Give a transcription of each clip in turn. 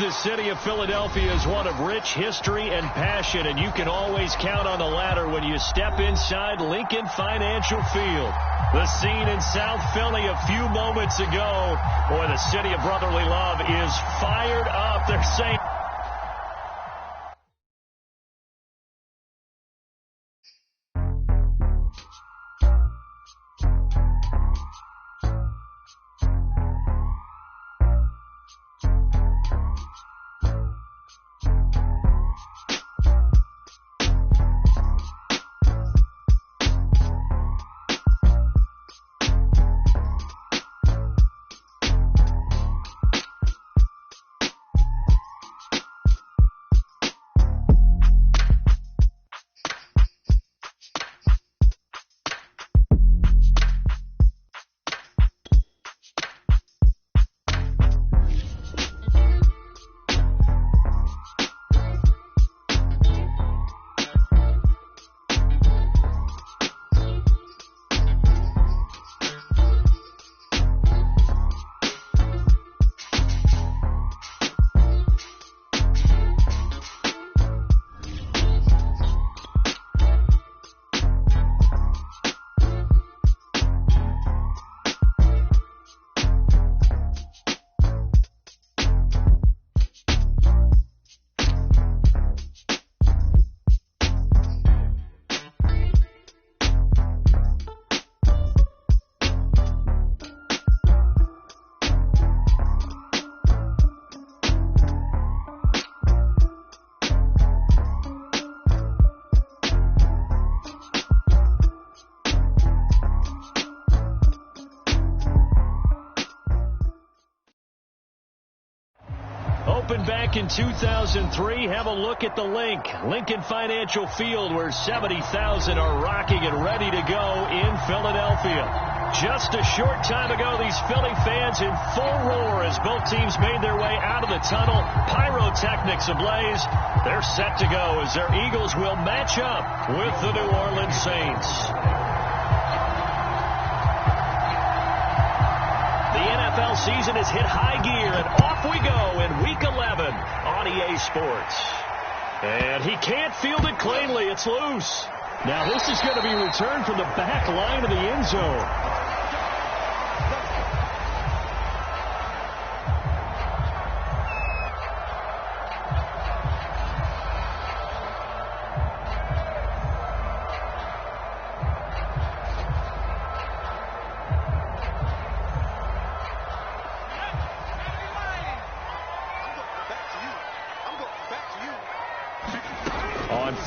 The city of Philadelphia is one of rich history and passion, and you can always count on the latter when you step inside Lincoln Financial Field. The scene in South Philly a few moments ago. Boy, the city of brotherly love is fired up. They're saying... Opened back in 2003. Have a look at the link. Lincoln Financial Field, where 70,000 are rocking and ready to go in Philadelphia. Just a short time ago, these Philly fans in full roar as both teams made their way out of the tunnel. Pyrotechnics ablaze. They're set to go as their Eagles will match up with the New Orleans Saints. The NFL season has hit high gear, and off we go in Week 11 on EA Sports. And he can't field it cleanly. It's loose. Now this is going to be returned from the back line of the end zone.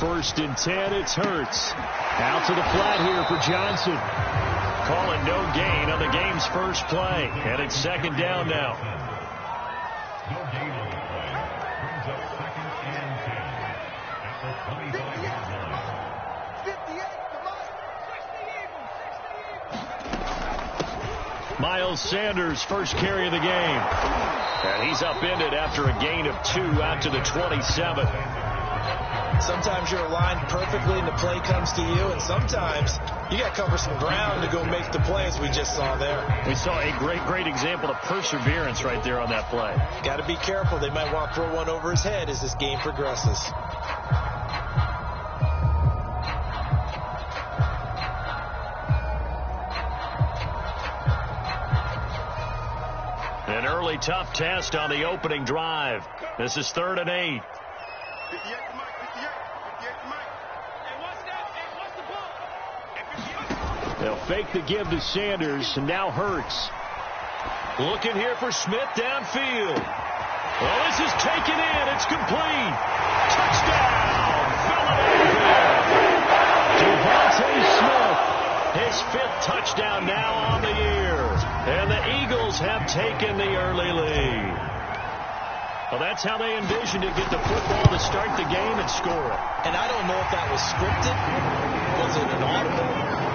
First and 10, it's Hurts. Out to the flat here for Johnson. Calling no gain on the game's first play. And it's second down now. Miles Sanders, first carry of the game. And he's upended after a gain of 2 out to the 27. Sometimes you're aligned perfectly and the play comes to you, and sometimes you got to cover some ground to go make the play, as we just saw there. We saw a great example of perseverance right there on that play. Got to be careful. They might want to throw one over his head as this game progresses. An early tough test on the opening drive. This is 3rd and 8. They'll fake the give to Sanders, and now Hurts. Looking here for Smith downfield. Well, this is taken in. It's complete. Touchdown, Philadelphia. Devontae Smith, his 5th touchdown now on the year. And the Eagles have taken the early lead. Well, that's how they envisioned it, get the football to start the game and score it. And I don't know if that was scripted. Was it an audible?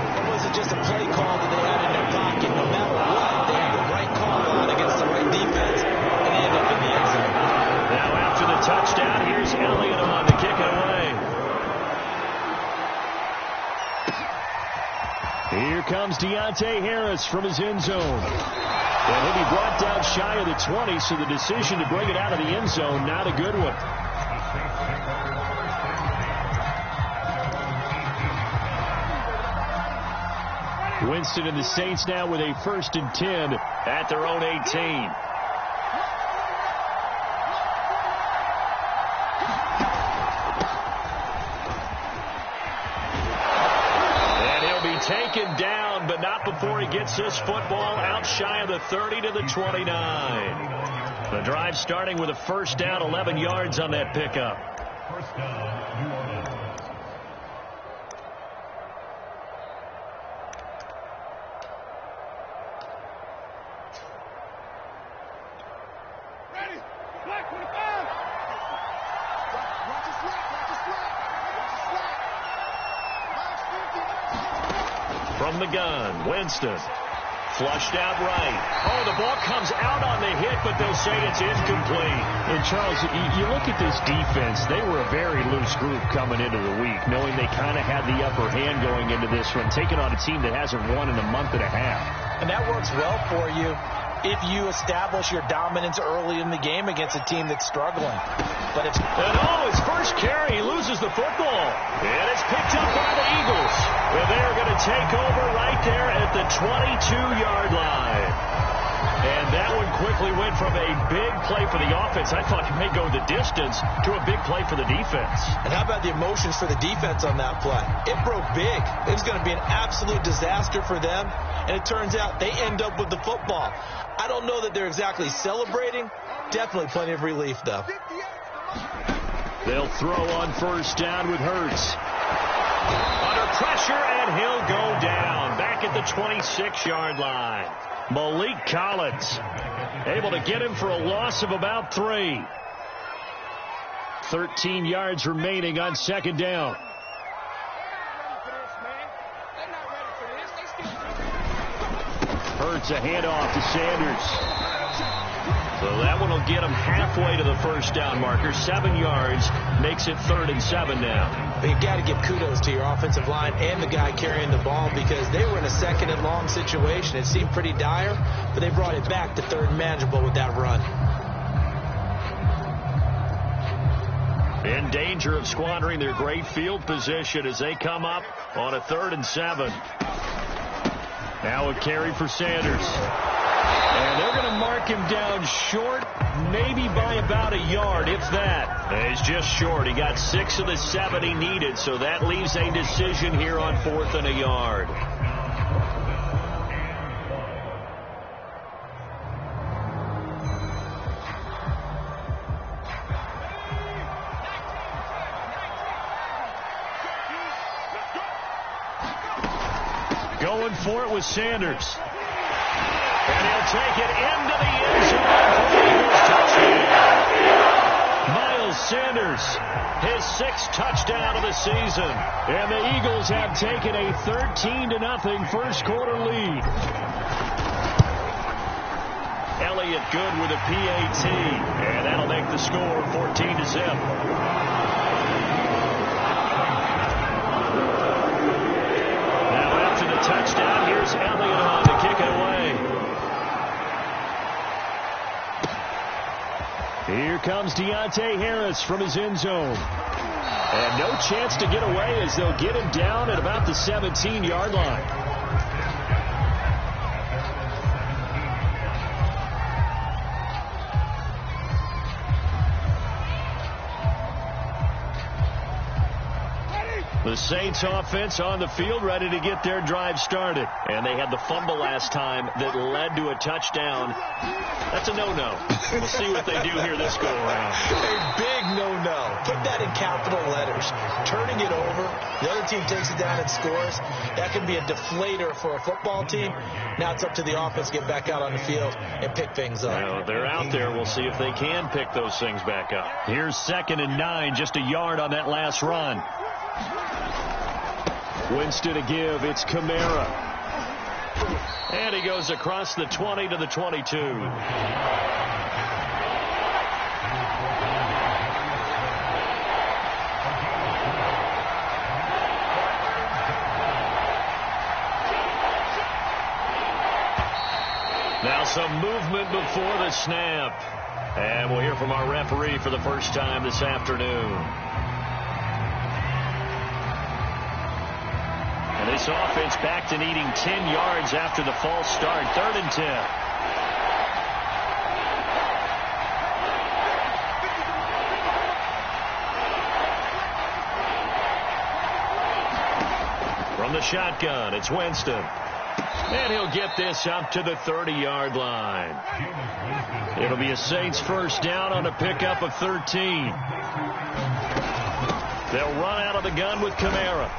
Or was it just a play call that they had in their pocket? No matter what, they had the right call on against the right defense, and they end up in the end zone. Now after the touchdown, here's Elliott on to kick it away. Here comes Deontay Harris from his end zone. And he'll be brought down shy of the 20, so the decision to bring it out of the end zone, not a good one. Winston and the Saints now with a 1st and 10 at their own 18. Taken down, but not before he gets this football out shy of the 30 to the 29. The drive starting with a 1st down, 11 yards on that pickup. First down, New Orleans. Ready? Black 25. Watch his slap. Watch his slap. From the gun, Winston. Flushed out right. Oh, the ball comes out on the hit, but they'll say it's incomplete. And, Charles, you look at this defense. They were a very loose group coming into the week, knowing they kind of had the upper hand going into this one, taking on a team that hasn't won in a month and a half. And that works well for you if you establish your dominance early in the game against a team that's struggling. But it's... And his first carry, he loses the football. And it's picked up by the Eagles. And they're going to take over right there at the 22-yard line. And that one quickly went from a big play for the offense, I thought it may go the distance, to a big play for the defense. And how about the emotions for the defense on that play? It broke big. It was going to be an absolute disaster for them. And it turns out they end up with the football. I don't know that they're exactly celebrating. Definitely plenty of relief, though. They'll throw on 1st down with Hurts. Under pressure, and he'll go down. Back at the 26-yard line. Malik Collins able to get him for a loss of about 3. 13 yards remaining on 2nd down. Hurts a handoff to Sanders. So that one will get him halfway to the 1st down marker. 7 yards makes it 3rd and 7 now. But you've got to give kudos to your offensive line and the guy carrying the ball, because they were in a 2nd and long situation. It seemed pretty dire, but they brought it back to 3rd and manageable with that run. In danger of squandering their great field position as they come up on a 3rd and 7. Now a carry for Sanders. And they're going to mark him down short, maybe by about a yard, if that. He's just short. He got 6 of the 7 he needed, so that leaves a decision here on 4th and a yard. Going for it with Sanders. And he'll take it into the end zone for the Eagles touchdown. Miles Sanders, his 6th touchdown of the season. And the Eagles have taken a 13-0 first quarter lead. Elliott good with a PAT. And that'll make the score 14-0. Touchdown. Here's Elliott on to kick it away. Here comes Deontay Harris from his end zone. And no chance to get away as they'll get him down at about the 17-yard line. The Saints offense on the field, ready to get their drive started. And they had the fumble last time that led to a touchdown. That's a no-no. We'll see what they do here this go-around. A big no-no. Put that in capital letters. Turning it over, the other team takes it down and scores. That can be a deflator for a football team. Now it's up to the offense to get back out on the field and pick things up. Well, they're out there. We'll see if they can pick those things back up. Here's 2nd and 9, just a yard on that last run. Winston to give. It's Kamara. And he goes across the 20 to the 22. Now Some movement before the snap. And we'll hear from our referee for the first time this afternoon. And this offense back to needing 10 yards after the false start. 3rd and 10. From the shotgun, it's Winston. And he'll get this up to the 30-yard line. It'll be a Saints first down on a pickup of 13. They'll run out of the gun with Kamara.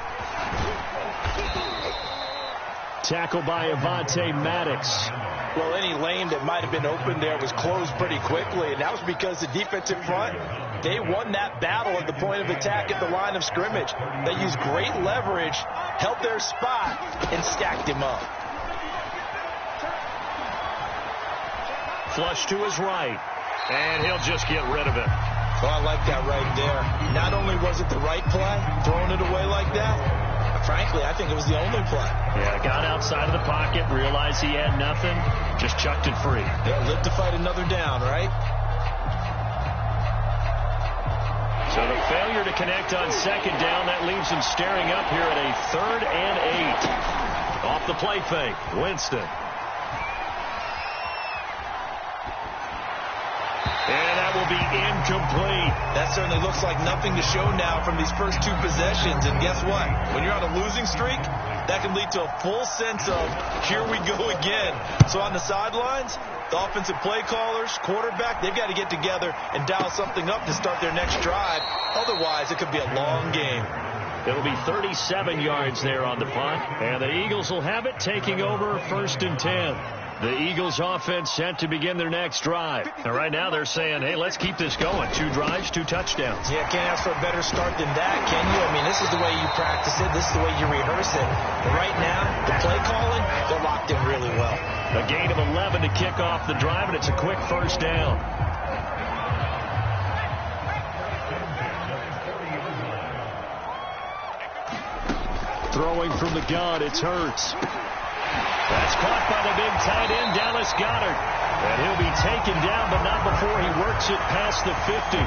Tackled by Avonte Maddox. Well, any lane that might have been open there was closed pretty quickly, and that was because the defensive front, they won that battle at the point of attack at the line of scrimmage. They used great leverage, held their spot, and stacked him up. Flush to his right, and he'll just get rid of it. Oh, I like that right there. Not only was it the right play, throwing it away like that, frankly, I think it was the only play. Yeah, got outside of the pocket, realized he had nothing, just chucked it free. Yeah, lived to fight another down, right? So the failure to connect on 2nd down, that leaves him staring up here at a 3rd and 8. Off the play fake, Winston. And that will be incomplete. That certainly looks like nothing to show now from these first 2 possessions. And guess what? When you're on a losing streak, that can lead to a full sense of, here we go again. So on the sidelines, the offensive play callers, quarterback, they've got to get together and dial something up to start their next drive. Otherwise, it could be a long game. It'll be 37 yards there on the punt. And the Eagles will have it, taking over 1st and 10. The Eagles offense set to begin their next drive. And right now they're saying, hey, let's keep this going. 2 drives, 2 touchdowns. Yeah, can't ask for a better start than that, can you? I mean, this is the way you practice it. This is the way you rehearse it. But right now, the play calling, they're locked in really well. A gain of 11 to kick off the drive, and it's a quick first down. Throwing from the gun, it's Hurts. That's caught by the big tight end, Dallas Goedert. And he'll be taken down, but not before he works it past the 50.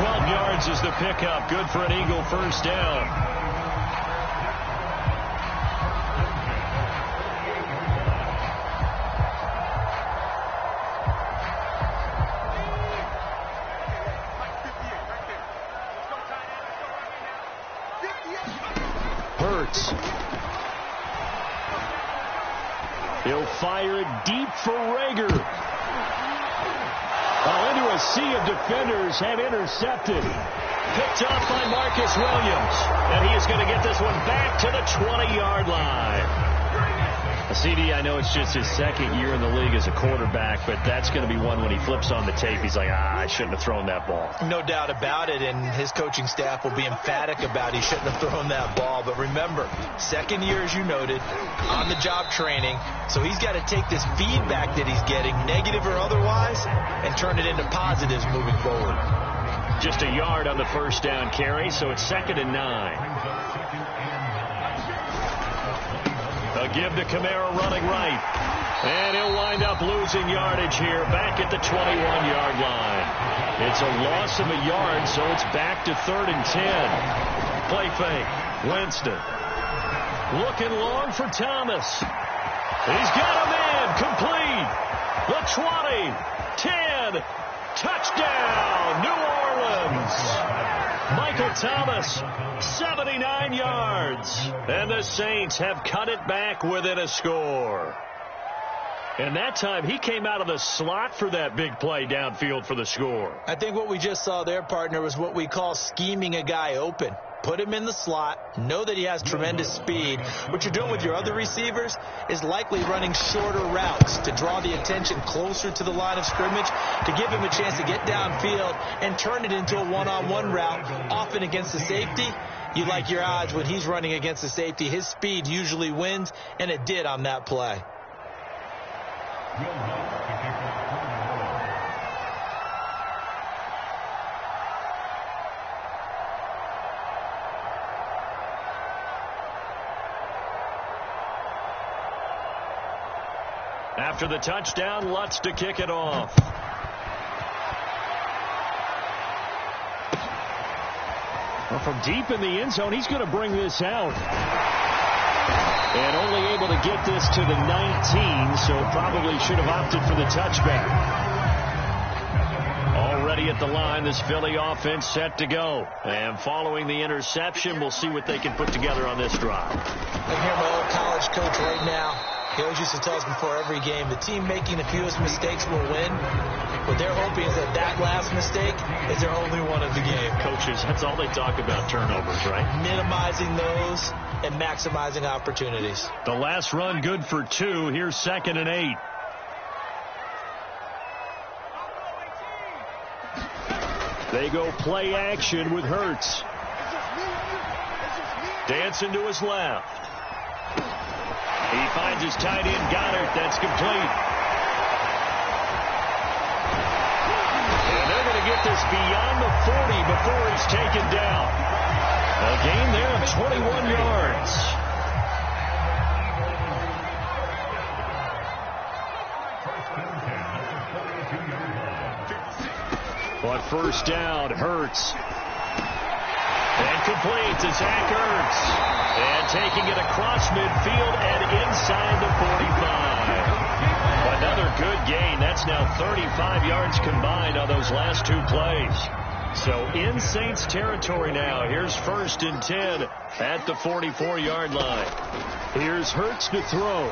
12 yards is the pickup. Good for an Eagle first down. Hurts. He'll fire it deep for Rager. Into a sea of defenders and intercepted. Picked off by Marcus Williams. And he is going to get this one back to the 20-yard line. CD, I know it's just his 2nd year in the league as a quarterback, but that's going to be one when he flips on the tape. He's like, I shouldn't have thrown that ball. No doubt about it, and his coaching staff will be emphatic about he shouldn't have thrown that ball. But remember, 2nd year, as you noted, on-the-job training. So he's got to take this feedback that he's getting, negative or otherwise, and turn it into positives moving forward. Just a yard on the first down carry, so it's 2nd and 9. A give to Kamara running right. And he'll wind up losing yardage here back at the 21-yard line. It's a loss of a yard, so it's back to 3rd and 10. Play fake. Winston. Looking long for Thomas. He's got a man. Complete. The 20. 10. Touchdown. New Orleans. Michael Thomas, 79 yards. And the Saints have cut it back within a score. And that time he came out of the slot for that big play downfield for the score. I think what we just saw there, partner, was what we call scheming a guy open. Put him in the slot, know that he has tremendous speed. What you're doing with your other receivers is likely running shorter routes to draw the attention closer to the line of scrimmage, to give him a chance to get downfield and turn it into a one-on-one route, often against the safety. You like your odds when he's running against the safety. His speed usually wins, and it did on that play. After the touchdown, Lutz to kick it off. Well, from deep in the end zone, he's going to bring this out. And only able to get this to the 19, so probably should have opted for the touchback. Already at the line, this Philly offense set to go. And following the interception, we'll see what they can put together on this drive. I hear my old college coach right now. He always used to tell us before every game, the team making the fewest mistakes will win. What they're hoping is that last mistake is their only one of the game. Coaches, that's all they talk about, turnovers, right? Minimizing those and maximizing opportunities. The last run good for 2. Here's 2nd and 8. They go play action with Hurts. Dancing to his left. He finds his tight end, Goddard. That's complete. And they're going to get this beyond the 40 before he's taken down. A gain there of 21 yards. On first down, Hurts. And complete to Zach Ertz. And taking it across midfield and inside the 45. Another good gain. That's now 35 yards combined on those last 2 plays. So in Saints territory now. Here's 1st and 10 at the 44-yard line. Here's Hurts to throw.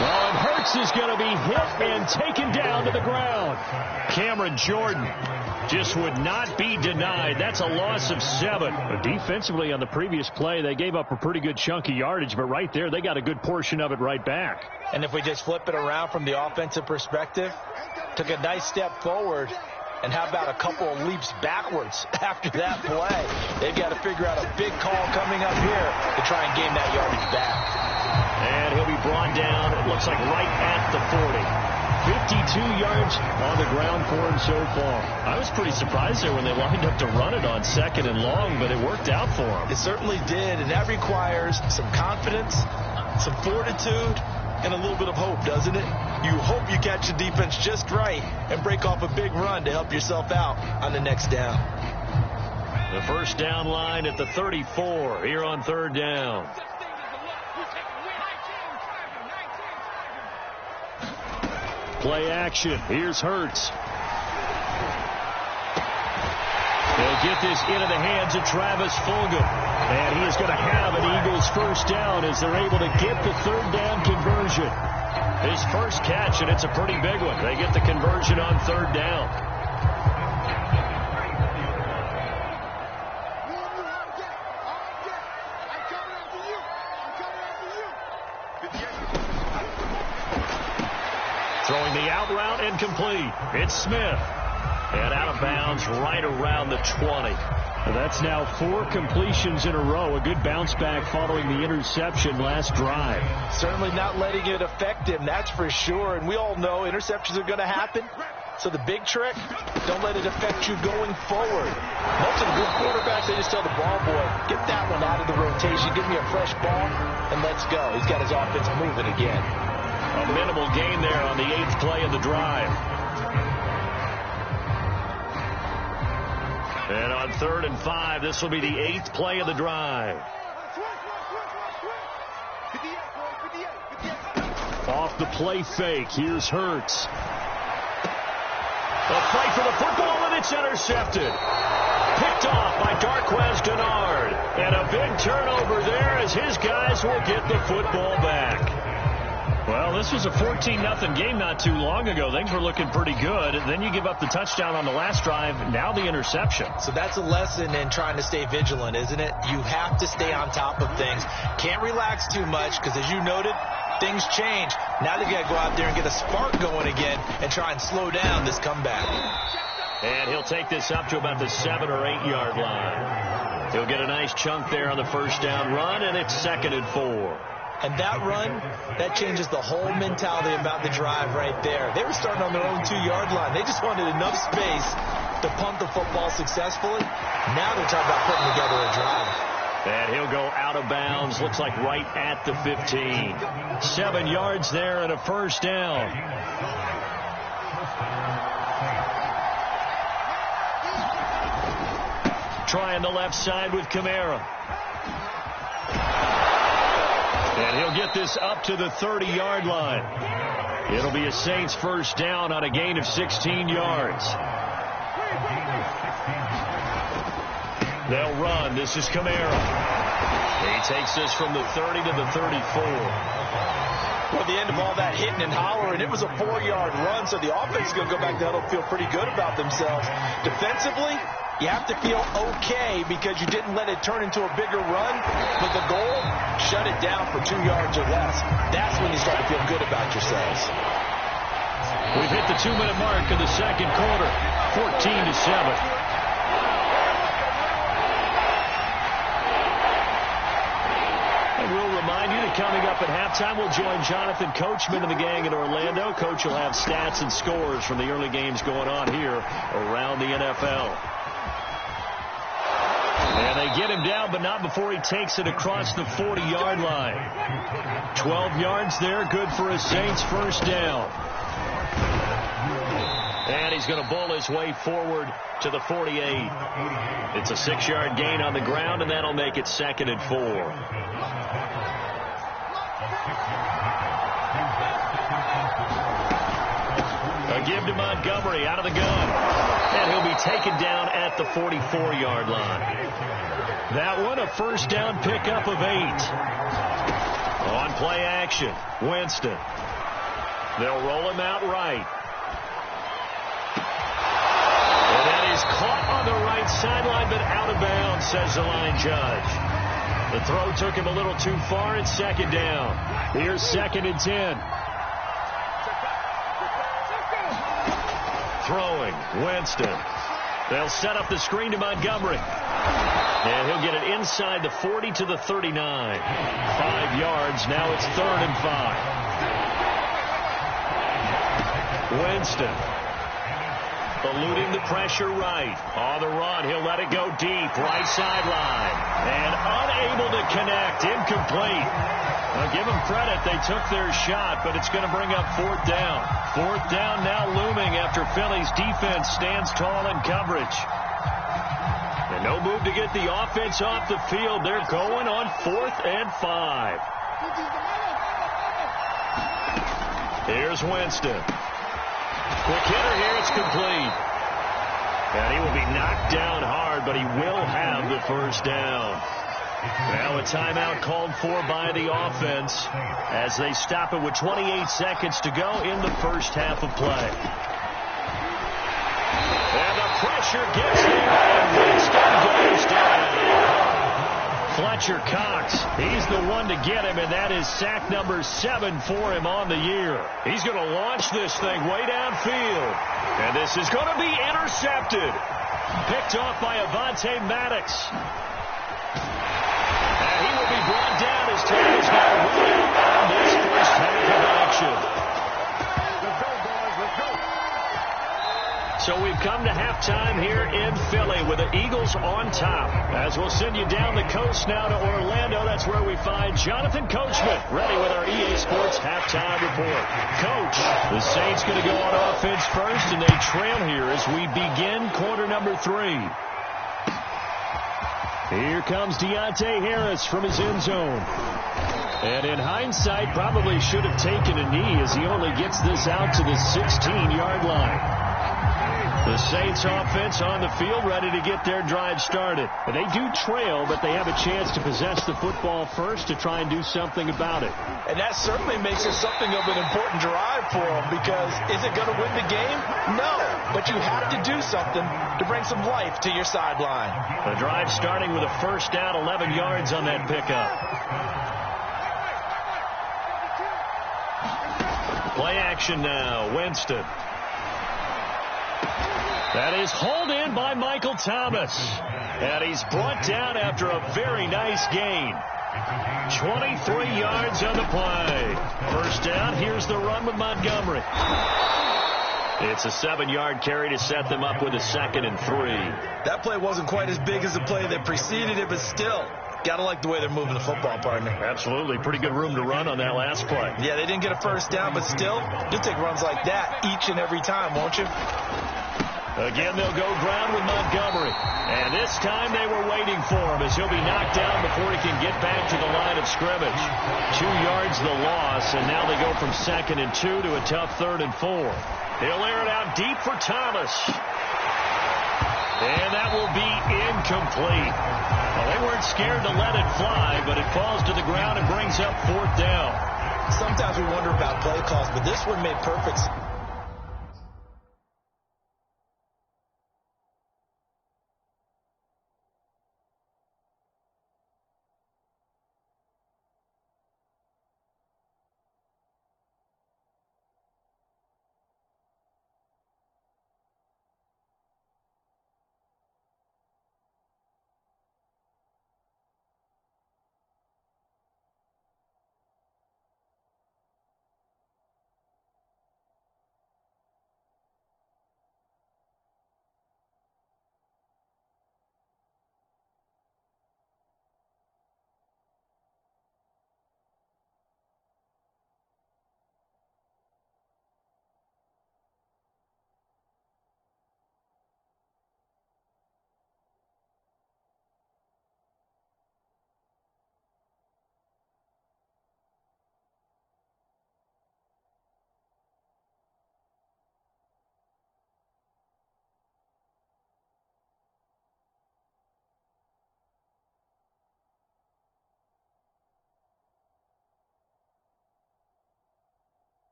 Well, and Hurts is going to be hit and taken down to the ground. Cameron Jordan just would not be denied. That's a loss of 7. But defensively on the previous play, they gave up a pretty good chunk of yardage, but right there, they got a good portion of it right back. And if we just flip it around from the offensive perspective, took a nice step forward, and how about a couple of leaps backwards after that play? They've got to figure out a big call coming up here to try and gain that yardage back. And he'll be brought down, it looks like right at the 40. 52 yards on the ground for him so far. I was pretty surprised there when they lined up to run it on 2nd and long, but it worked out for him. It certainly did, and that requires some confidence, some fortitude, and a little bit of hope, doesn't it? You hope you catch the defense just right and break off a big run to help yourself out on the next down. The first down line at the 34 here on 3rd down. Play action. Here's Hurts. They'll get this into the hands of Travis Fulgham. And he is going to have an Eagles first down as they're able to get the 3rd down conversion. His first catch, and it's a pretty big one. They get the conversion on 3rd down. Throwing the out route and complete. It's Smith. And out of bounds right around the 20. Well, that's now 4 completions in a row. A good bounce back following the interception last drive. Certainly not letting it affect him, that's for sure. And we all know interceptions are going to happen. So the big trick, don't let it affect you going forward. Most of the good quarterbacks, they just tell the ball boy, get that one out of the rotation, give me a fresh ball, and let's go. He's got his offense moving again. A minimal gain there on the 8th play of the drive. And on 3rd and 5, this will be the 8th play of the drive. Off the play fake, here's Hurts. A fight for the football, and it's intercepted. Picked off by Darquez Dennard. And a big turnover there as his guys will get the football back. Well, this was a 14-0 game not too long ago. Things were looking pretty good. And then you give up the touchdown on the last drive. Now the interception. So that's a lesson in trying to stay vigilant, isn't it? You have to stay on top of things. Can't relax too much because, as you noted, things change. Now they've got to go out there and get a spark going again and try and slow down this comeback. And he'll take this up to about the 7 or 8 yard line. He'll get a nice chunk there on the first down run, and it's 2nd and 4. And that run, that changes the whole mentality about the drive right there. They were starting on their own 2-yard line. They just wanted enough space to punt the football successfully. Now they're talking about putting together a drive. And he'll go out of bounds. Looks like right at the 15. 7 yards there and a first down. Trying the left side with Kamara. And he'll get this up to the 30-yard line. It'll be a Saints first down on a gain of 16 yards. They'll run. This is Kamara. He takes this from the 30 to the 34. Well, the end of all that hitting and hollering, it was a 4-yard run, so the offense is going to go back there and feel pretty good about themselves. Defensively, you have to feel okay because you didn't let it turn into a bigger run, but the goal, shut it down for 2 yards or less. That's when you start to feel good about yourselves. We've hit the 2-minute mark in the second quarter, 14-7. We'll remind you that coming up at halftime, we'll join Jonathan Coachman and the gang in Orlando. Coach will have stats and scores from the early games going on here around the NFL. And they get him down, but not before he takes it across the 40-yard line. 12 yards there, good for a Saints first down. And he's going to bowl his way forward to the 48. It's a 6-yard gain on the ground, and that'll make it 2nd and 4. A give to Montgomery out of the gun. And he'll be taken down at the 44-yard line. That one, a first down pickup of 8. On play action, Winston. They'll roll him out right. And that is caught on the right sideline, but out of bounds, says the line judge. The throw took him a little too far. It's 2nd down. Here's 2nd and 10. Throwing, Winston. They'll set up the screen to Montgomery. And he'll get it inside the 40 to the 39. 5 yards. Now it's 3rd and 5. Winston. Eluding the pressure right. On the run, he'll let it go deep. Right sideline. And unable to connect. Incomplete. Now give them credit. They took their shot, but it's going to bring up 4th down. 4th down now looming after Philly's defense stands tall in coverage. And no move to get the offense off the field. They're going on 4th and 5. Here's Winston. Quick hitter here. It's complete. And he will be knocked down hard, but he will have the first down. Now a timeout called for by the offense as they stop it with 28 seconds to go in the first half of play. And the pressure gets there, and Winston goes down. Fletcher Cox, he's the one to get him, and that is sack number 7 for him on the year. He's going to launch this thing way downfield, and this is going to be intercepted. Picked off by Avonte Maddox. And he will be brought down as time is now running on this first half of action. So we've come to halftime here in Philly with the Eagles on top. As we'll send you down the coast now to Orlando, that's where we find Jonathan Coachman ready with our EA Sports halftime report. Coach, the Saints going to go on offense first, and they trail here as we begin quarter number 3. Here comes Deontay Harris from his end zone. And in hindsight, probably should have taken a knee as he only gets this out to the 16-yard line. The Saints offense on the field ready to get their drive started. They do trail, but they have a chance to possess the football first to try and do something about it. And that certainly makes it something of an important drive for them because is it going to win the game? No, but you have to do something to bring some life to your sideline. The drive starting with a first down, 11 yards on that pickup. Play action now, Winston. That is hauled in by Michael Thomas. And he's brought down after a very nice gain. 23 yards on the play. First down, here's the run with Montgomery. It's a 7-yard carry to set them up with a 2nd and 3. That play wasn't quite as big as the play that preceded it, but still, Gotta like the way they're moving the football, partner. Absolutely. Pretty good room to run on that last play. Yeah, they didn't get a first down, but still, you'll take runs like that each and every time, won't you? Again, they'll go ground with Montgomery. And this time they were waiting for him as he'll be knocked down before he can get back to the line of scrimmage. 2 yards the loss, and now they go from 2nd and 2 to a tough 3rd and 4. He'll air it out deep for Thomas. And that will be incomplete. Well, they weren't scared to let it fly, but it falls to the ground and brings up 4th down. Sometimes we wonder about play calls, but this one made perfect sense.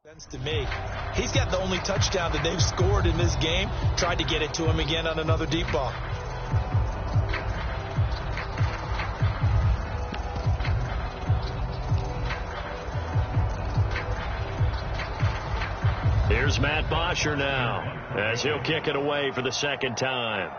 Sense to me. He's got the only touchdown that they've scored in this game. Tried to get it to him again on another deep ball. Here's Matt Bosher now as he'll kick it away for the 2nd time.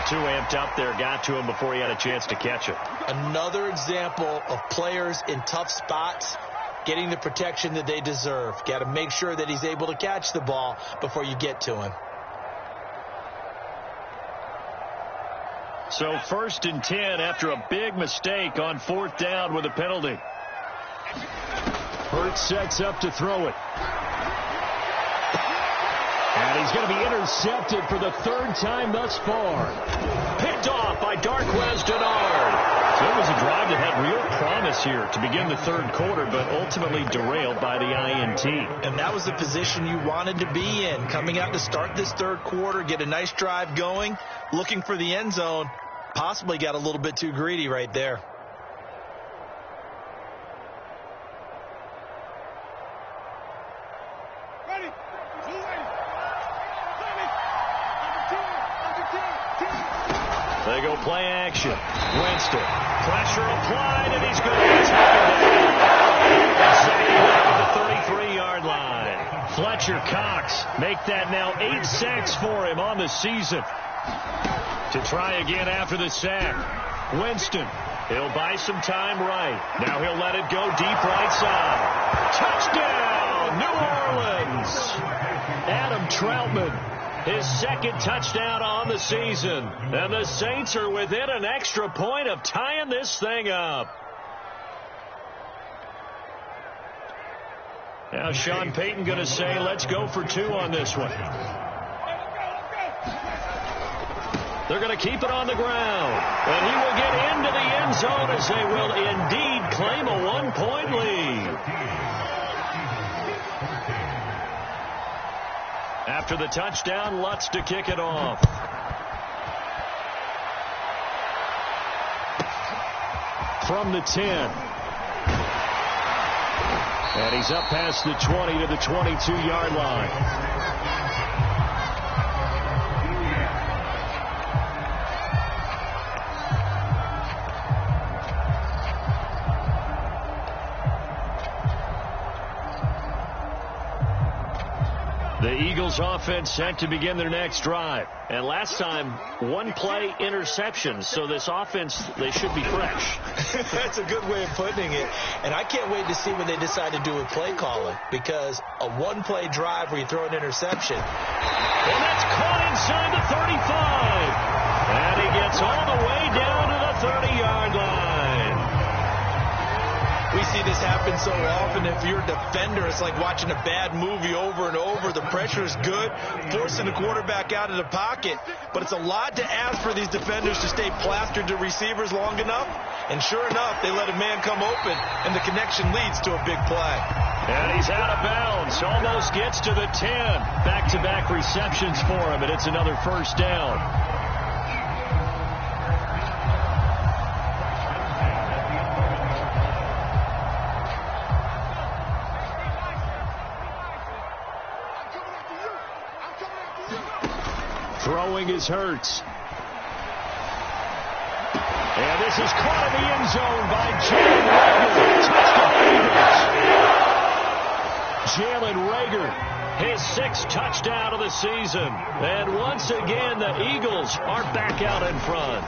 Too amped up there, got to him before he had a chance to catch it. Another example of players in tough spots getting the protection that they deserve. Got to make sure that he's able to catch the ball before you get to him. So 1st and 10 after a big mistake on 4th down with a penalty. Hurts sets up to throw it. And he's going to be intercepted for the 3rd time thus far. Picked off by Darquez Dennard. So it was a drive that had real promise here to begin the 3rd quarter, but ultimately derailed by the INT. And that was the position you wanted to be in. Coming out to start this 3rd quarter, get a nice drive going, looking for the end zone. Possibly got a little bit too greedy right there. They go play action. Winston. Pressure applied, and he's going to be taken down. At the 33-yard line. Fletcher Cox make that now 8 sacks for him on the season. To try again after the sack. Winston. He'll buy some time right. Now he'll let it go deep right side. Touchdown, New Orleans. Adam Troutman. His 2nd touchdown on the season. And the Saints are within an extra point of tying this thing up. Now Sean Payton going to say, let's go for 2 on this one. They're going to keep it on the ground. And he will get into the end zone as they will indeed claim a 1-point lead. After the touchdown, Lutz to kick it off. From the 10. And he's up past the 20 to the 22-yard line. The Eagles offense set to begin their next drive. And last time, one-play interception. So this offense, they should be fresh. That's a good way of putting it. And I can't wait to see what they decide to do with play calling. Because a one-play drive where you throw an interception. And that's caught inside the 35. And he gets all the way down to the 30-yard line. We see this happen so often. If you're a defender, it's like watching a bad movie over and over. The pressure is good, forcing the quarterback out of the pocket. But it's a lot to ask for these defenders to stay plastered to receivers long enough. And sure enough, they let a man come open, and the connection leads to a big play. And he's out of bounds. Almost gets to the 10. Back-to-back receptions for him, and it's another first down. Throwing is Hurts. And this is caught in the end zone by Jalen Reagor. Touchdown Eagles. Jalen Reagor, his 6th touchdown of the season. And once again, the Eagles are back out in front.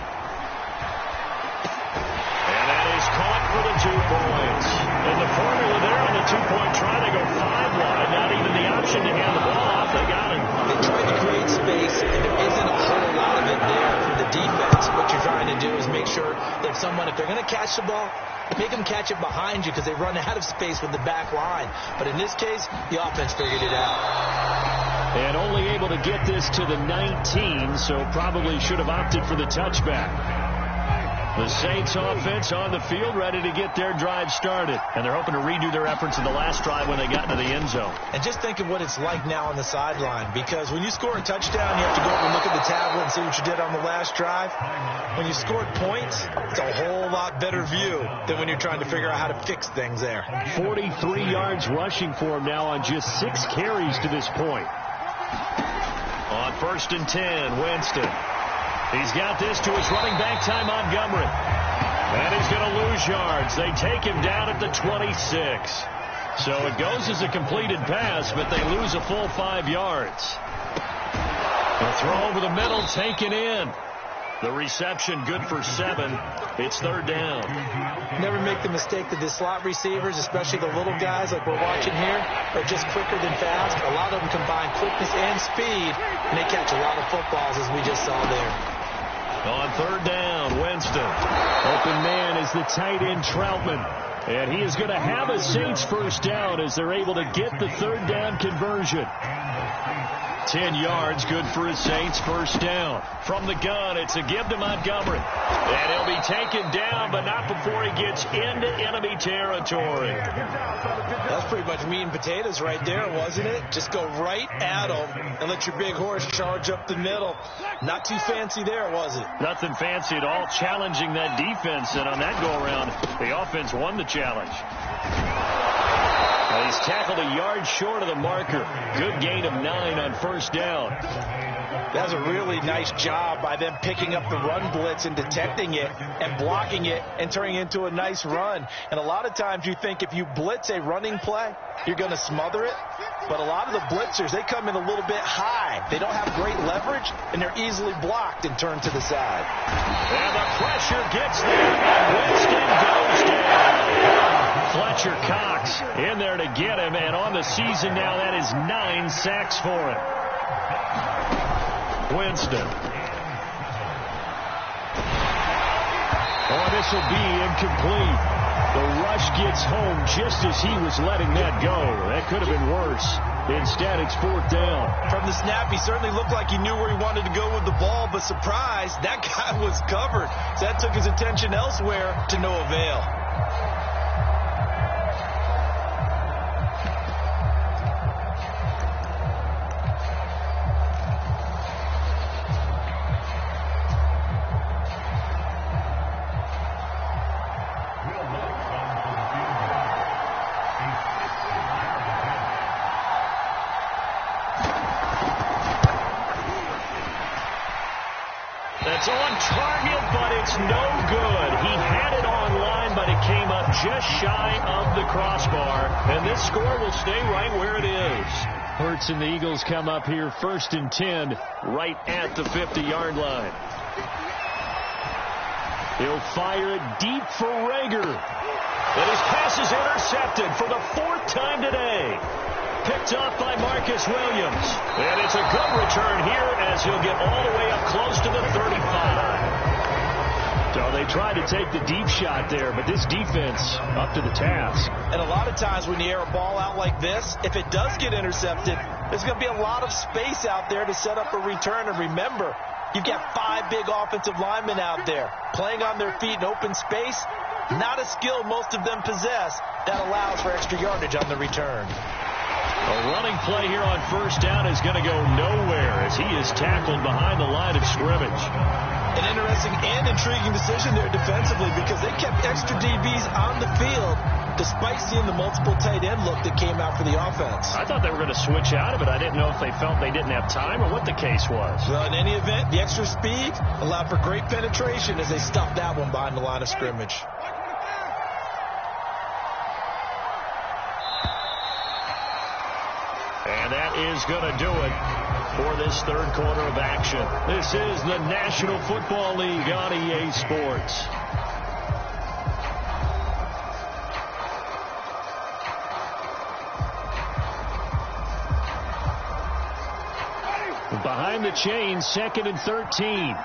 And that is caught for the 2 points. And the formula there on the 2-point try to go 5 wide. Not even the option to hand the ball off. They got him. They tried to create space, and there isn't a whole lot of it there for the defense. What you're trying to do is make sure that someone, if they're going to catch the ball, make them catch it behind you because they run out of space with the back line. But in this case, the offense figured it out. And only able to get this to the 19, so probably should have opted for the touchback. The Saints offense on the field ready to get their drive started. And they're hoping to redo their efforts in the last drive when they got into the end zone. And just think of what it's like now on the sideline. Because when you score a touchdown, you have to go over and look at the tablet and see what you did on the last drive. When you scored points, it's a whole lot better view than when you're trying to figure out how to fix things there. 43 yards rushing for him now on just 6 carries to this point. On 1st and 10, Winston. He's got this to his running back, Ty Montgomery. And he's going to lose yards. They take him down at the 26. So it goes as a completed pass, but they lose a full 5 yards. A throw over the middle, taken in. The reception good for 7. It's 3rd down. Never make the mistake that the slot receivers, especially the little guys like we're watching here, are just quicker than fast. A lot of them combine quickness and speed, and they catch a lot of footballs, as we just saw there. On 3rd down, Winston. Open man is the tight end Troutman. And he is going to have a Saints first down as they're able to get the 3rd down conversion. 10 yards, good for his Saints first down. From the gun, it's a give to Montgomery. And he'll be taken down, but not before he gets into enemy territory. That's pretty much meat and potatoes right there, wasn't it? Just go right at him and let your big horse charge up the middle. Not too fancy there, was it? Nothing fancy at all, challenging that defense. And on that go-around, the offense won the challenge. He's tackled a yard short of the marker. Good gain of 9 on first down. That's a really nice job by them picking up the run blitz and detecting it and blocking it and turning it into a nice run. And a lot of times you think if you blitz a running play, you're going to smother it. But a lot of the blitzers, they come in a little bit high. They don't have great leverage, and they're easily blocked and turned to the side. And the pressure gets there, and Winston goes down. Fletcher Cox in there to get him, and on the season now, that is 9 sacks for him. Winston. Oh, this will be incomplete. The rush gets home just as he was letting that go. That could have been worse. Instead, it's 4th down. From the snap, he certainly looked like he knew where he wanted to go with the ball, but surprise, that guy was covered. So that took his attention elsewhere to no avail. That's on target, but it's no good. He had it on line, but it came up just shy of the crossbar. And this score will stay right where it is. Hurts and the Eagles come up here 1st and 10 right at the 50-yard line. He'll fire it deep for Rager. And his pass is intercepted for the 4th time today. Picked off by Marcus Williams. And it's a good return here as he'll get all the way up close to the 35. So they tried to take the deep shot there, but this defense up to the task. And a lot of times when you air a ball out like this, if it does get intercepted, there's going to be a lot of space out there to set up a return. And remember, you've got 5 big offensive linemen out there playing on their feet in open space. Not a skill most of them possess that allows for extra yardage on the return. A running play here on 1st down is going to go nowhere as he is tackled behind the line of scrimmage. An interesting and intriguing decision there defensively because they kept extra DBs on the field despite seeing the multiple tight end look that came out for the offense. I thought they were going to switch out of it. I didn't know if they felt they didn't have time or what the case was. Well, in any event, the extra speed allowed for great penetration as they stuffed that one behind the line of scrimmage. And that is going to do it for this 3rd quarter of action. This is the National Football League on EA Sports. Behind the chain, 2nd and 13.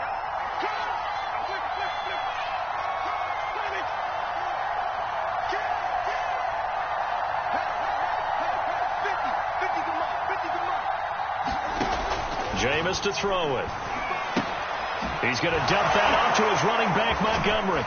Jameis to throw it. He's going to dump that off to his running back, Montgomery.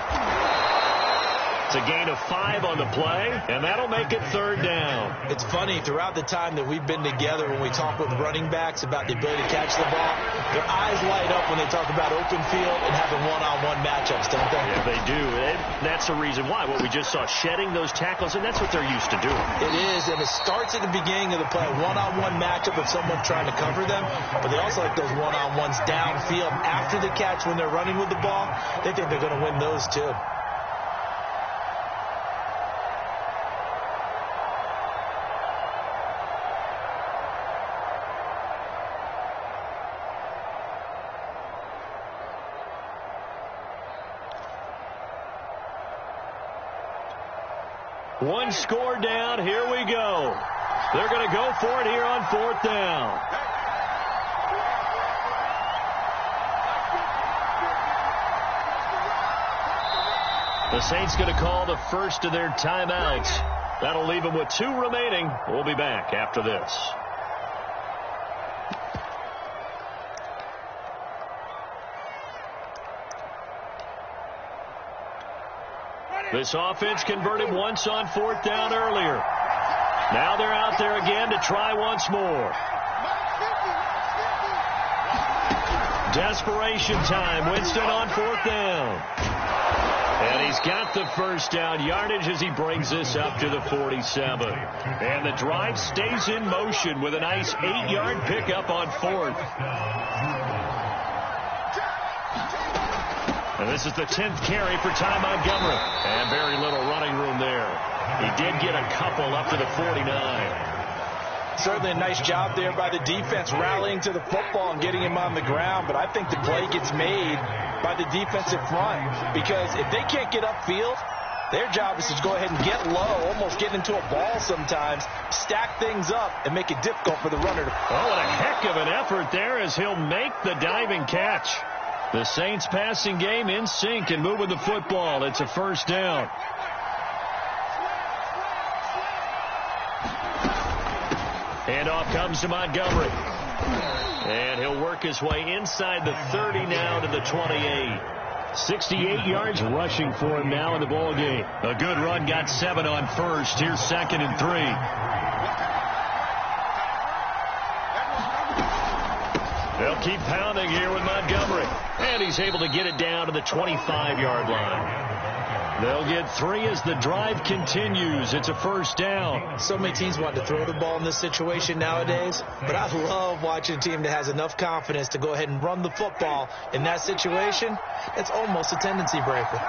It's a gain of 5 on the play, and that'll make it 3rd down. It's funny, throughout the time that we've been together when we talk with running backs about the ability to catch the ball, their eyes light up when they talk about open field and having one-on-one matchups, don't they? Yeah, they do. And that's the reason why. What we just saw, shedding those tackles, and that's what they're used to doing. It is, and it starts at the beginning of the play. One-on-one matchup of someone trying to cover them, but they also like those one-on-ones downfield after the catch when they're running with the ball. They think they're going to win those, too. One score down. Here we go. They're going to go for it here on 4th down. The Saints going to call the first of their timeouts. That'll leave them with 2 remaining. We'll be back after this. This offense converted once on 4th down earlier. Now they're out there again to try once more. Desperation time. Winston on 4th down. And he's got the 1st down yardage as he brings this up to the 47. And the drive stays in motion with a nice 8-yard pickup on 4th. And this is the 10th carry for Ty Montgomery. And very little running room there. He did get a couple up to the 49. Certainly a nice job there by the defense rallying to the football and getting him on the ground. But I think the play gets made by the defensive front. Because if they can't get upfield, their job is to go ahead and get low, almost get into a ball sometimes, stack things up, and make it difficult for the runner to... Oh, and a heck of an effort there as he'll make the diving catch. The Saints passing game in sync and moving the football. It's a 1st down. Handoff comes to Montgomery. And he'll work his way inside the 30 now to the 28. 68 yards rushing for him now in the ball game. A good run, got 7 on 1st. Here's 2nd and 3. They'll keep pounding here with Montgomery. And he's able to get it down to the 25-yard line. They'll get 3 as the drive continues. It's a 1st down. So many teams want to throw the ball in this situation nowadays, but I love watching a team that has enough confidence to go ahead and run the football in that situation. It's almost a tendency breaker.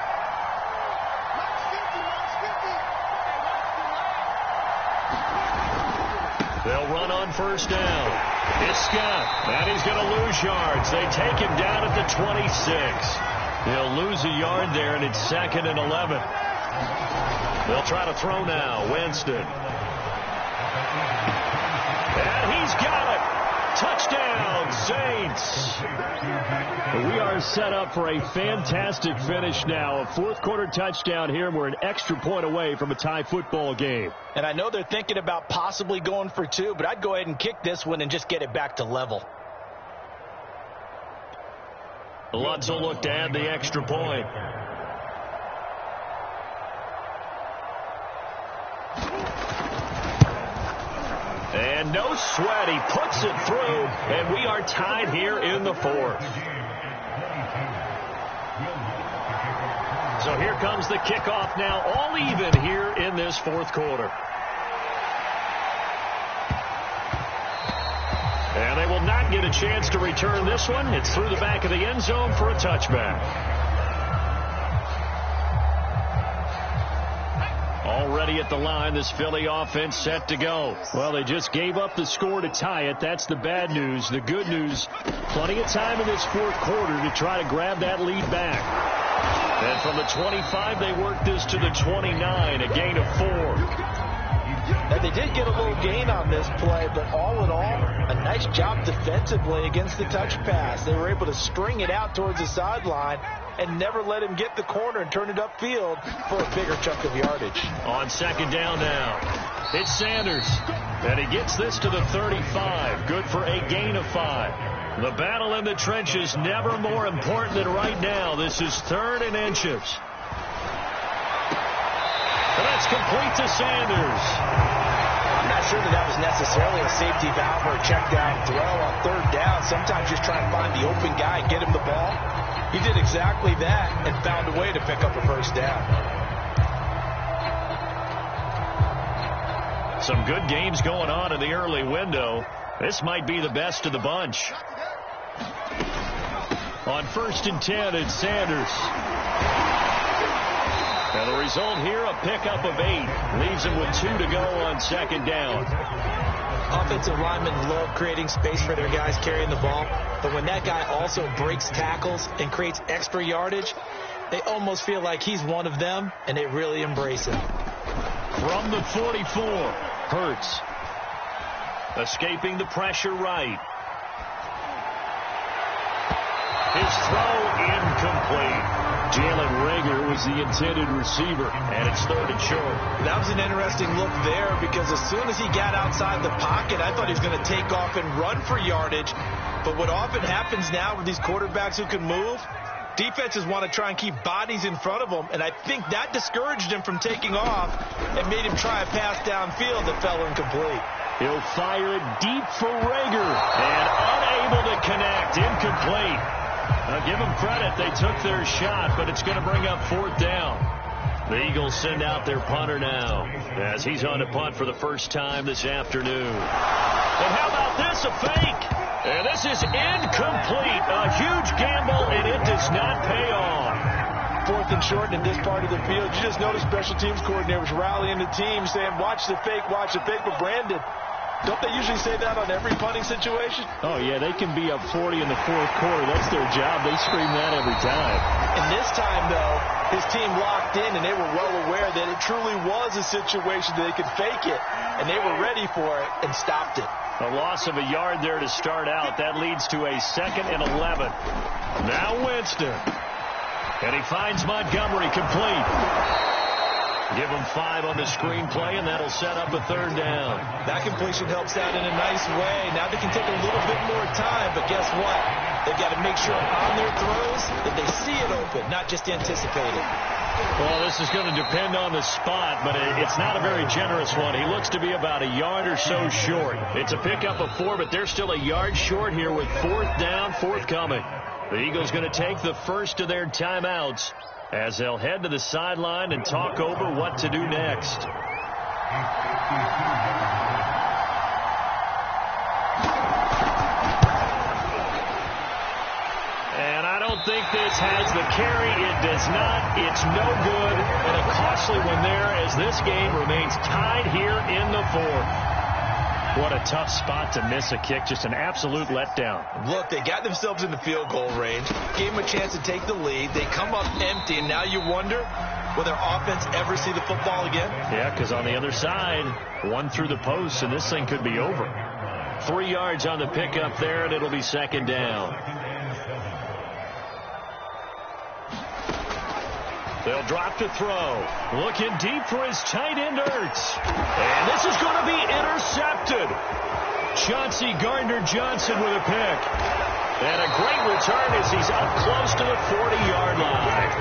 They'll run on first down. It's Scott, and he's going to lose yards. They take him down at the 26. He'll lose a yard there, and it's 2nd and 11. They'll try to throw now. Winston. And he's got it. Touchdown, Saints. We are set up for a fantastic finish now. A fourth-quarter touchdown here, and we're an extra point away from a tie football game. And I know they're thinking about possibly going for 2, but I'd go ahead and kick this one and just get it back to level. Lutz will look to add the extra point. And no sweat. He puts it through, and we are tied here in the 4th. So here comes the kickoff now, all even here in this 4th quarter. And they will not get a chance to return this one. It's through the back of the end zone for a touchback. Already at the line, this Philly offense set to go. Well, they just gave up the score to tie it. That's the bad news. The good news, plenty of time in this 4th quarter to try to grab that lead back. And from the 25, they worked this to the 29, a gain of 4. Now, they did get a little gain on this play, but all in all, a nice job defensively against the touch pass. They were able to string it out towards the sideline and never let him get the corner and turn it upfield for a bigger chunk of yardage. On 2nd down now, it's Sanders, and he gets this to the 35. Good for a gain of 5. The battle in the trenches never more important than right now. This is 3rd and inches. And that's complete to Sanders. I'm not sure that was necessarily a safety valve or a check down throw on 3rd down. Sometimes just try and find the open guy and get him the ball. He did exactly that and found a way to pick up a 1st down. Some good games going on in the early window. This might be the best of the bunch. On 1st and 10, it's Sanders. And the result here, a pickup of 8. Leaves him with 2 to go on 2nd down. Offensive linemen love creating space for their guys carrying the ball. But when that guy also breaks tackles and creates extra yardage, they almost feel like he's one of them, and they really embrace him. From the 44, Hurts. Escaping the pressure right. His throw incomplete. Jalen Reagor was the intended receiver, and it's 3rd and short. That was an interesting look there because as soon as he got outside the pocket, I thought he was going to take off and run for yardage. But what often happens now with these quarterbacks who can move, defenses want to try and keep bodies in front of them, and I think that discouraged him from taking off and made him try a pass downfield that fell incomplete. He'll fire it deep for Reagor, and unable to connect, incomplete. Now give them credit, they took their shot, but it's going to bring up 4th down. The Eagles send out their punter now as he's on to punt for the first time this afternoon. And how about this, a fake? And this is incomplete. A huge gamble, and it does not pay off. 4th and short in this part of the field. You just noticed special teams coordinators rallying the team saying, watch the fake, watch the fake. But Brandon, don't they usually say that on every punting situation? Oh, yeah, they can be up 40 in the 4th quarter. That's their job. They scream that every time. And this time, though, his team locked in, and they were well aware that it truly was a situation that they could fake it, and they were ready for it and stopped it. A loss of a yard there to start out. That leads to a 2nd and 11. Now Winston. And he finds Montgomery complete. Give him 5 on the screenplay, and that'll set up a 3rd down. That completion helps out in a nice way. Now they can take a little bit more time, but guess what? They've got to make sure on their throws that they see it open, not just anticipate it. Well, this is going to depend on the spot, but it's not a very generous one. He looks to be about a yard or so short. It's a pickup of 4, but they're still a yard short here with 4th down, forthcoming. The Eagles going to take the first of their timeouts as they'll head to the sideline and talk over what to do next. And I don't think this has the carry. It does not. It's no good. And a costly one there as this game remains tied here in the 4th. What a tough spot to miss a kick. Just an absolute letdown. Look, they got themselves in the field goal range, gave them a chance to take the lead. They come up empty, and now you wonder, will their offense ever see the football again? Yeah, because on the other side, one through the post, and this thing could be over. 3 yards on the pickup there, and it'll be second down. They'll drop to throw. Looking deep for his tight end, Ertz. And this is going to be intercepted. Chauncey Gardner-Johnson with a pick. And a great return as he's up close to the 40-yard line.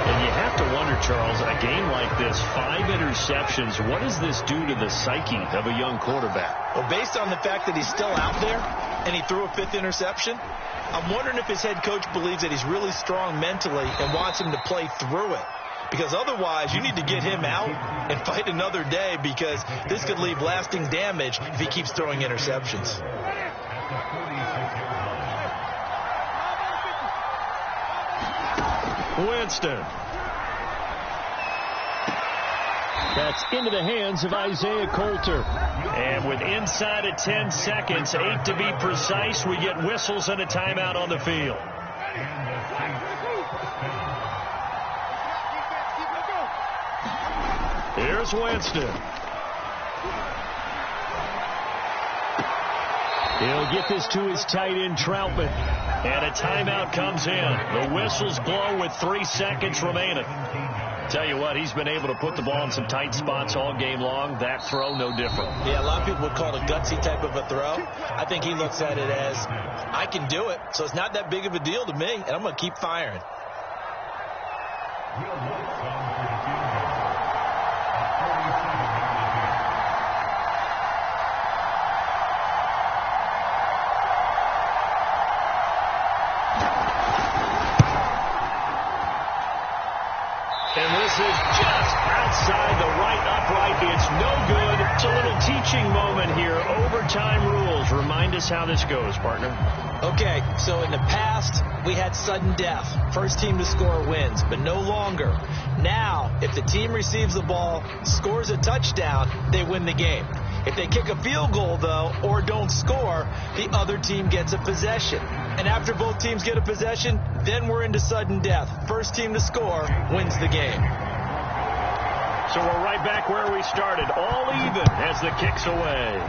And you have to wonder, Charles, a game like this, 5 interceptions, what does this do to the psyche of a young quarterback? Well, based on the fact that he's still out there and he threw a 5th interception, I'm wondering if his head coach believes that he's really strong mentally and wants him to play through it. Because otherwise, you need to get him out and fight another day, because this could leave lasting damage if he keeps throwing interceptions. Winston. That's into the hands of Isaiah Coulter. And with inside of 10 seconds, 8 to be precise, we get whistles and a timeout on the field. Here's Winston. He'll get this to his tight end, Troutman. And a timeout comes in. The whistles blow with 3 seconds remaining. Tell you what, he's been able to put the ball in some tight spots all game long. That throw, no different. Yeah, a lot of people would call it a gutsy type of a throw. I think he looks at it as, I can do it, so it's not that big of a deal to me, and I'm going to keep firing. Outside the right upright. It's no good. It's a little teaching moment here. Overtime rules. Remind us how this goes, partner. Okay, so in the past, we had sudden death. First team to score wins, but no longer. Now, if the team receives the ball, scores a touchdown, they win the game. If they kick a field goal, though, or don't score, the other team gets a possession. And after both teams get a possession, then we're into sudden death. First team to score wins the game. So we're right back where we started, all even as the kick's away.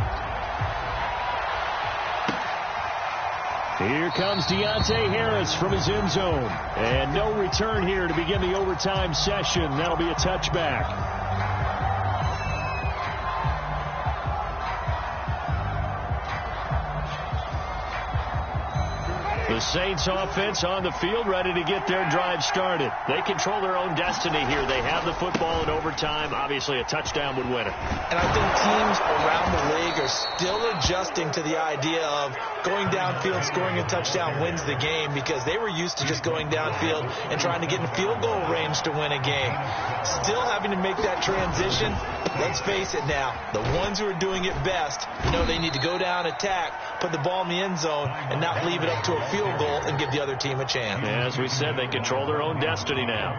Here comes Deontay Harris from his end zone. And no return here to begin the overtime session. That'll be a touchback. The Saints offense on the field, ready to get their drive started. They control their own destiny here. They have the football in overtime. Obviously, a touchdown would win it. And I think teams around the league are still adjusting to the idea of going downfield, scoring a touchdown wins the game, because they were used to just going downfield and trying to get in field goal range to win a game. Still having to make that transition. Let's face it now, the ones who are doing it best know they need to go down, attack, put the ball in the end zone, and not leave it up to a field goal and give the other team a chance. As we said, they control their own destiny now.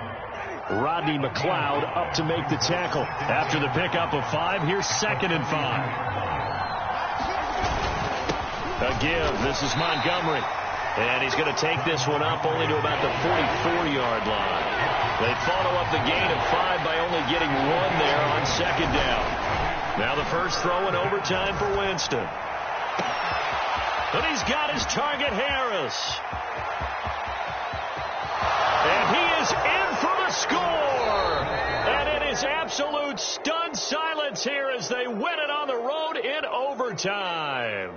Rodney McLeod up to make the tackle. After the pickup of 5, here's 2nd and 5. A give. This is Montgomery. And he's going to take this one up only to about the 44-yard line. They follow up the gain of 5 by only getting 1 there on 2nd down. Now the first throw in overtime for Winston. But he's got his target, Harris. And he is in for the score. And it is absolute stunned silence here as they win it on the road in overtime.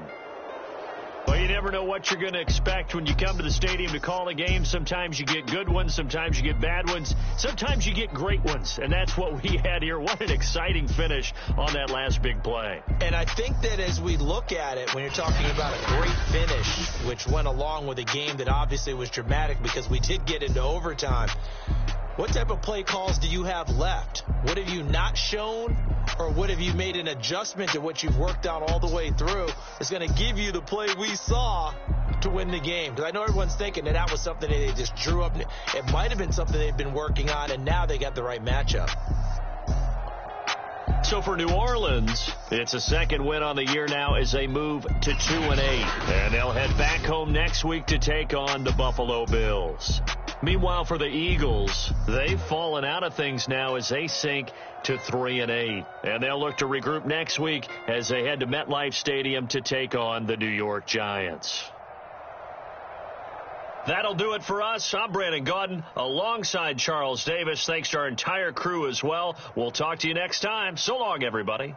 Well, you never know what you're going to expect when you come to the stadium to call a game. Sometimes you get good ones. Sometimes you get bad ones. Sometimes you get great ones. And that's what we had here. What an exciting finish on that last big play. And I think that as we look at it, when you're talking about a great finish, which went along with a game that obviously was dramatic because we did get into overtime, what type of play calls do you have left? What have you not shown? Or what have you made an adjustment to what you've worked out all the way through that's going to give you the play we saw to win the game? Because I know everyone's thinking that was something that they just drew up. It might have been something they've been working on, and now they got the right matchup. So for New Orleans, it's a second win on the year now as they move to 2-8. And they'll head back home next week to take on the Buffalo Bills. Meanwhile, for the Eagles, they've fallen out of things now as they sink to 3-8. And they'll look to regroup next week as they head to MetLife Stadium to take on the New York Giants. That'll do it for us. I'm Brandon Gaudin alongside Charles Davis. Thanks to our entire crew as well. We'll talk to you next time. So long, everybody.